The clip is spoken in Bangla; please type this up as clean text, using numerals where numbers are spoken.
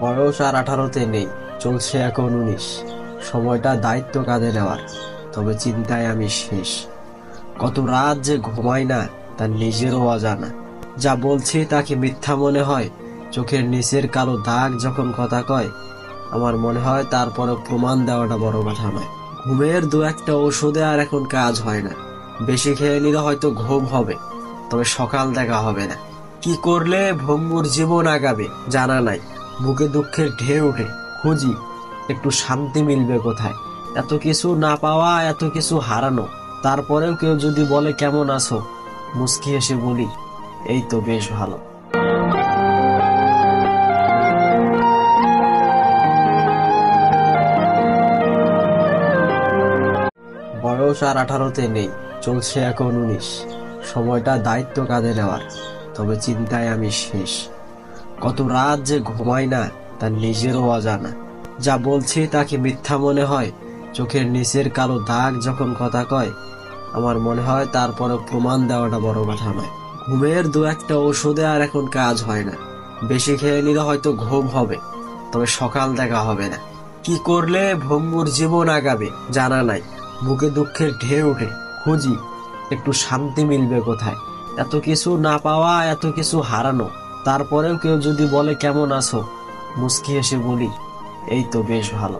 বয়স আর 18-তে নেই, চলছে এখন 19। সময়টা দায়িত্ব কাঁধে নেওয়ার, তবে চিন্তায় আমি শেষ। কত রাত যে ঘুমাই না, তার নিজেরও অজানা। যা বলছি তাকে মিথ্যা মনে হয়, চোখের নিচের কালো দাগ যখন কথা কয়। আমার মনে হয় তারপরে প্রমাণ দেওয়াটা বড় কথা নয়। ঘুমের দু একটা ওষুধে আর এখন কাজ হয় না। বেশি খেয়ে নিলে হয়তো ঘুম হবে, তবে সকাল দেখা হবে না। কি করলে ভঙ্গুর জীবন আগাবে জানা নাই। বুকে দুঃখের ঢেউ ওঠে, খুঁজি একটু শান্তি মিলবে কোথায়। এত কিছু না পাওয়া, এত কিছু হারানো, তারপরেও কেউ যদি বলে কেমন আছো, মুচকি হেসে বলি এই তো বেশ ভালো। বয়স আর 18-তে নেই, চলছে এখন 19। সময়টা দায়িত্ব কাঁধে নেওয়ার, তবে চিন্তায় আমি শেষ। কত রাত যে ঘুমাই না, তার নিজেরও অজানা। যা বলছি তাকে মিথ্যা মনে হয়, চোখের নিচের কালো দাগ যখন কথা কয়। আমার মনে হয় তারপরে প্রমাণ দেওয়াটা বড় কথা নয়। ঘুমের দু একটা ওষুধে আর এখন কাজ হয় না। বেশি খেয়ে নিলে হয়তো ঘুম হবে, তবে সকাল দেখা হবে না। কি করলে ভঙ্গুর জীবন আগাবে জানা নাই। বুকে দুঃখের ঢেউ ওঠে, খুঁজি একটু শান্তি মিলবে কোথায়। এত কিছু না পাওয়া, এত কিছু হারানো, তারপরেও কেউ যদি বলে কেমন আছো, মুচকি হেসে বলি এই তো বেশ ভালো।